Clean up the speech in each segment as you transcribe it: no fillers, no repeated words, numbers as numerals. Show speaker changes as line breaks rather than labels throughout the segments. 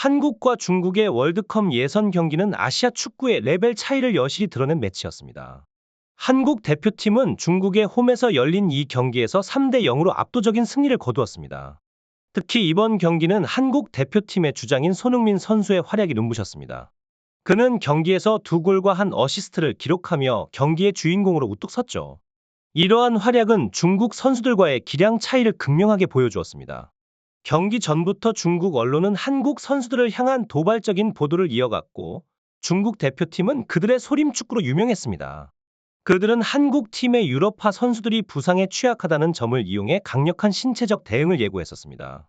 한국과 중국의 월드컵 예선 경기는 아시아 축구의 레벨 차이를 여실히 드러낸 매치였습니다. 한국 대표팀은 중국의 홈에서 열린 이 경기에서 3대 0으로 압도적인 승리를 거두었습니다. 특히 이번 경기는 한국 대표팀의 주장인 손흥민 선수의 활약이 눈부셨습니다. 그는 경기에서 2골과 1어시스트를 기록하며 경기의 주인공으로 우뚝 섰죠. 이러한 활약은 중국 선수들과의 기량 차이를 극명하게 보여주었습니다. 경기 전부터 중국 언론은 한국 선수들을 향한 도발적인 보도를 이어갔고, 중국 대표팀은 그들의 소림 축구로 유명했습니다. 그들은 한국 팀의 유럽파 선수들이 부상에 취약하다는 점을 이용해 강력한 신체적 대응을 예고했었습니다.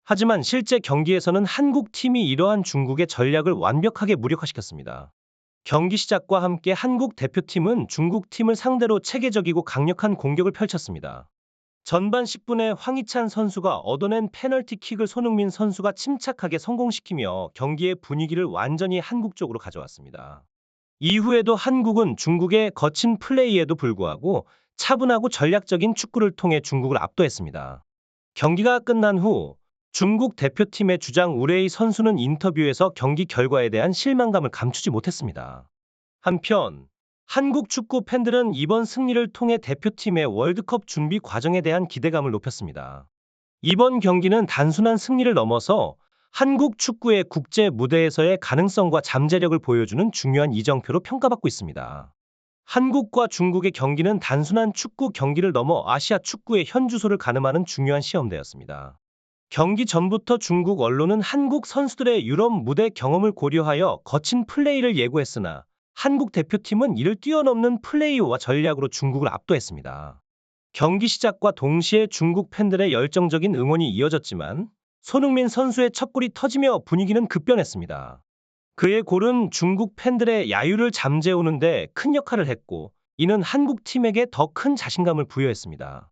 하지만 실제 경기에서는 한국 팀이 이러한 중국의 전략을 완벽하게 무력화시켰습니다. 경기 시작과 함께 한국 대표팀은 중국 팀을 상대로 체계적이고 강력한 공격을 펼쳤습니다. 전반 10분에 황희찬 선수가 얻어낸 페널티킥을 손흥민 선수가 침착하게 성공시키며 경기의 분위기를 완전히 한국 쪽으로 가져왔습니다. 이후에도 한국은 중국의 거친 플레이에도 불구하고 차분하고 전략적인 축구를 통해 중국을 압도했습니다. 경기가 끝난 후 중국 대표팀의 주장 우레이 선수는 인터뷰에서 경기 결과에 대한 실망감을 감추지 못했습니다. 한편 한국 축구 팬들은 이번 승리를 통해 대표팀의 월드컵 준비 과정에 대한 기대감을 높였습니다. 이번 경기는 단순한 승리를 넘어서 한국 축구의 국제 무대에서의 가능성과 잠재력을 보여주는 중요한 이정표로 평가받고 있습니다. 한국과 중국의 경기는 단순한 축구 경기를 넘어 아시아 축구의 현주소를 가늠하는 중요한 시험대였습니다. 경기 전부터 중국 언론은 한국 선수들의 유럽 무대 경험을 고려하여 거친 플레이를 예고했으나 한국 대표팀은 이를 뛰어넘는 플레이와 전략으로 중국을 압도했습니다. 경기 시작과 동시에 중국 팬들의 열정적인 응원이 이어졌지만 손흥민 선수의 첫 골이 터지며 분위기는 급변했습니다. 그의 골은 중국 팬들의 야유를 잠재우는 데 큰 역할을 했고, 이는 한국 팀에게 더 큰 자신감을 부여했습니다.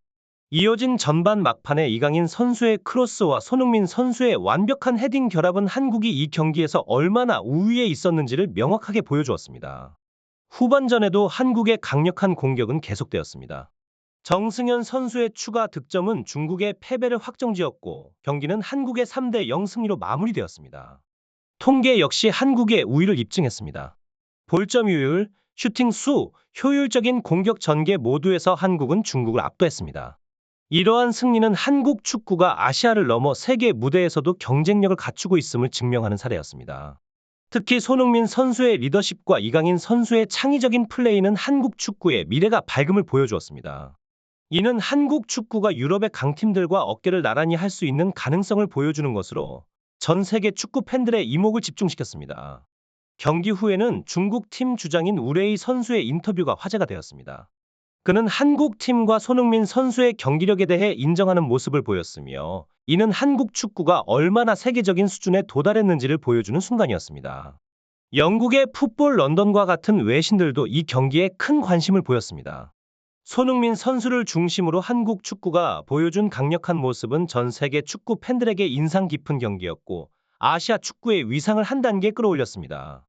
이어진 전반 막판에 이강인 선수의 크로스와 손흥민 선수의 완벽한 헤딩 결합은 한국이 이 경기에서 얼마나 우위에 있었는지를 명확하게 보여주었습니다. 후반전에도 한국의 강력한 공격은 계속되었습니다. 정승현 선수의 추가 득점은 중국의 패배를 확정지었고, 경기는 한국의 3대 0 승리로 마무리되었습니다. 통계 역시 한국의 우위를 입증했습니다. 볼점유율, 슈팅 수, 효율적인 공격 전개 모두에서 한국은 중국을 압도했습니다. 이러한 승리는 한국 축구가 아시아를 넘어 세계 무대에서도 경쟁력을 갖추고 있음을 증명하는 사례였습니다. 특히 손흥민 선수의 리더십과 이강인 선수의 창의적인 플레이는 한국 축구의 미래가 밝음을 보여주었습니다. 이는 한국 축구가 유럽의 강팀들과 어깨를 나란히 할 수 있는 가능성을 보여주는 것으로 전 세계 축구 팬들의 이목을 집중시켰습니다. 경기 후에는 중국 팀 주장인 우레이 선수의 인터뷰가 화제가 되었습니다. 그는 한국 팀과 손흥민 선수의 경기력에 대해 인정하는 모습을 보였으며, 이는 한국 축구가 얼마나 세계적인 수준에 도달했는지를 보여주는 순간이었습니다. 영국의 풋볼 런던과 같은 외신들도 이 경기에 큰 관심을 보였습니다. 손흥민 선수를 중심으로 한국 축구가 보여준 강력한 모습은 전 세계 축구 팬들에게 인상 깊은 경기였고, 아시아 축구의 위상을 한 단계 끌어올렸습니다.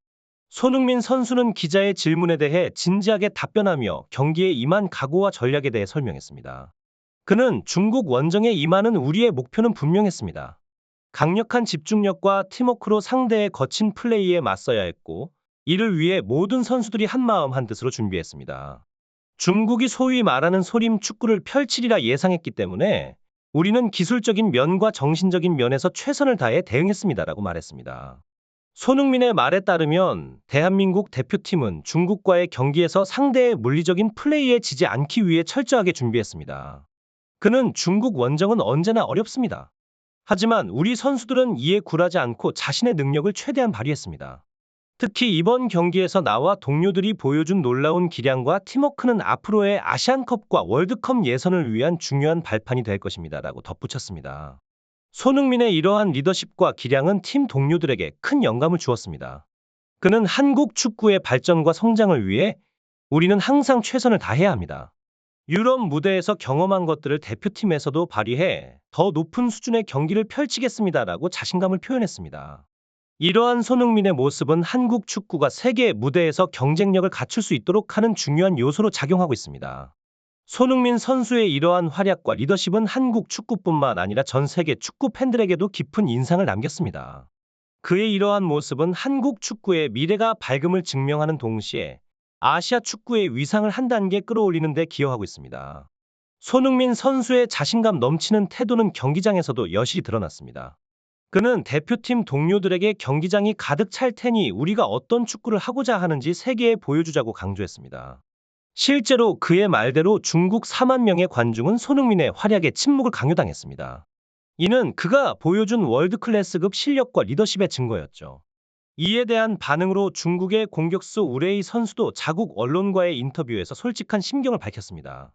손흥민 선수는 기자의 질문에 대해 진지하게 답변하며 경기에 임한 각오와 전략에 대해 설명했습니다. 그는 중국 원정에 임하는 우리의 목표는 분명했습니다. 강력한 집중력과 팀워크로 상대의 거친 플레이에 맞서야 했고, 이를 위해 모든 선수들이 한마음 한뜻으로 준비했습니다. 중국이 소위 말하는 소림 축구를 펼치리라 예상했기 때문에 우리는 기술적인 면과 정신적인 면에서 최선을 다해 대응했습니다라고 말했습니다. 손흥민의 말에 따르면 대한민국 대표팀은 중국과의 경기에서 상대의 물리적인 플레이에 지지 않기 위해 철저하게 준비했습니다. 그는 중국 원정은 언제나 어렵습니다. 하지만 우리 선수들은 이에 굴하지 않고 자신의 능력을 최대한 발휘했습니다. 특히 이번 경기에서 나와 동료들이 보여준 놀라운 기량과 팀워크는 앞으로의 아시안컵과 월드컵 예선을 위한 중요한 발판이 될 것입니다라고 덧붙였습니다. 손흥민의 이러한 리더십과 기량은 팀 동료들에게 큰 영감을 주었습니다. 그는 한국 축구의 발전과 성장을 위해 우리는 항상 최선을 다해야 합니다. 유럽 무대에서 경험한 것들을 대표팀에서도 발휘해 더 높은 수준의 경기를 펼치겠습니다라고 자신감을 표현했습니다. 이러한 손흥민의 모습은 한국 축구가 세계 무대에서 경쟁력을 갖출 수 있도록 하는 중요한 요소로 작용하고 있습니다. 손흥민 선수의 이러한 활약과 리더십은 한국 축구뿐만 아니라 전 세계 축구 팬들에게도 깊은 인상을 남겼습니다. 그의 이러한 모습은 한국 축구의 미래가 밝음을 증명하는 동시에 아시아 축구의 위상을 한 단계 끌어올리는 데 기여하고 있습니다. 손흥민 선수의 자신감 넘치는 태도는 경기장에서도 여실히 드러났습니다. 그는 대표팀 동료들에게 경기장이 가득 찰 테니 우리가 어떤 축구를 하고자 하는지 세계에 보여주자고 강조했습니다. 실제로 그의 말대로 중국 4만 명의 관중은 손흥민의 활약에 침묵을 강요당했습니다. 이는 그가 보여준 월드클래스급 실력과 리더십의 증거였죠. 이에 대한 반응으로 중국의 공격수 우레이 선수도 자국 언론과의 인터뷰에서 솔직한 심경을 밝혔습니다.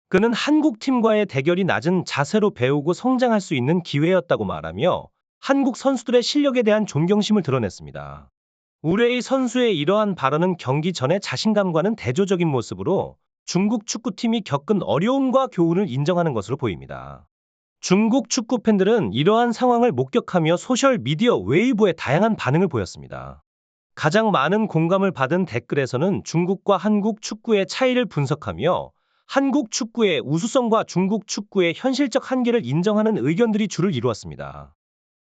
그는 한국 팀과의 대결이 낮은 자세로 배우고 성장할 수 있는 기회였다고 말하며 한국 선수들의 실력에 대한 존경심을 드러냈습니다. 우레이 선수의 이러한 발언은 경기 전의 자신감과는 대조적인 모습으로 중국 축구팀이 겪은 어려움과 교훈을 인정하는 것으로 보입니다. 중국 축구 팬들은 이러한 상황을 목격하며 소셜미디어 웨이보에 다양한 반응을 보였습니다. 가장 많은 공감을 받은 댓글에서는 중국과 한국 축구의 차이를 분석하며 한국 축구의 우수성과 중국 축구의 현실적 한계를 인정하는 의견들이 줄을 이루었습니다.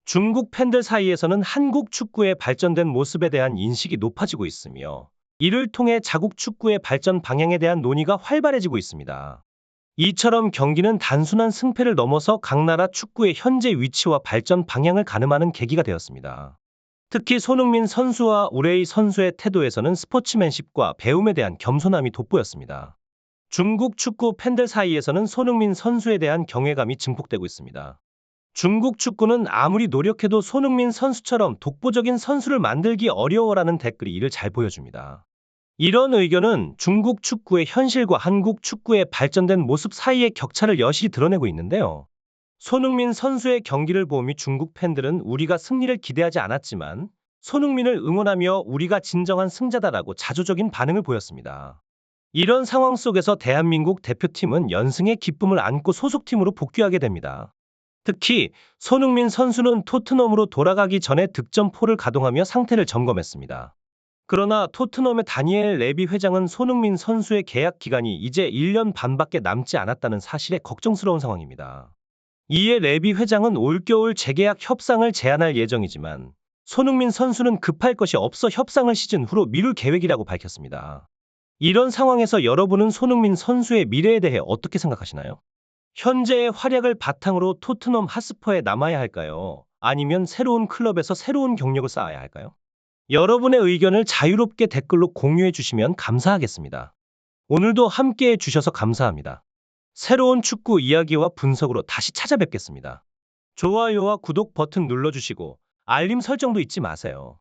중국 팬들 사이에서는 한국 축구의 발전된 모습에 대한 인식이 높아지고 있으며 이를 통해 자국 축구의 발전 방향에 대한 논의가 활발해지고 있습니다. 이처럼 경기는 단순한 승패를 넘어서 각 나라 축구의 현재 위치와 발전 방향을 가늠하는 계기가 되었습니다. 특히 손흥민 선수와 우레이 선수의 태도에서는 스포츠맨십과 배움에 대한 겸손함이 돋보였습니다. 중국 축구 팬들 사이에서는 손흥민 선수에 대한 경외감이 증폭되고 있습니다. 중국 축구는 아무리 노력해도 손흥민 선수처럼 독보적인 선수를 만들기 어려워라는 댓글이 이를 잘 보여줍니다. 이런 의견은 중국 축구의 현실과 한국 축구의 발전된 모습 사이의 격차를 여실히 드러내고 있는데요. 손흥민 선수의 경기를 보며 중국 팬들은 우리가 승리를 기대하지 않았지만 손흥민을 응원하며 우리가 진정한 승자다라고 자조적인 반응을 보였습니다. 이런 상황 속에서 대한민국 대표팀은 연승의 기쁨을 안고 소속팀으로 복귀하게 됩니다. 특히 손흥민 선수는 토트넘으로 돌아가기 전에 득점포를 가동하며 상태를 점검했습니다. 그러나 토트넘의 다니엘 레비 회장은 손흥민 선수의 계약 기간이 이제 1년 반밖에 남지 않았다는 사실에 걱정스러운 상황입니다. 이에 레비 회장은 올겨울 재계약 협상을 제안할 예정이지만 손흥민 선수는 급할 것이 없어 협상을 시즌 후로 미룰 계획이라고 밝혔습니다. 이런 상황에서 여러분은 손흥민 선수의 미래에 대해 어떻게 생각하시나요? 현재의 활약을 바탕으로 토트넘 핫스퍼에 남아야 할까요? 아니면 새로운 클럽에서 새로운 경력을 쌓아야 할까요? 여러분의 의견을 자유롭게 댓글로 공유해 주시면 감사하겠습니다. 오늘도 함께해 주셔서 감사합니다. 새로운 축구 이야기와 분석으로 다시 찾아뵙겠습니다. 좋아요와 구독 버튼 눌러주시고 알림 설정도 잊지 마세요.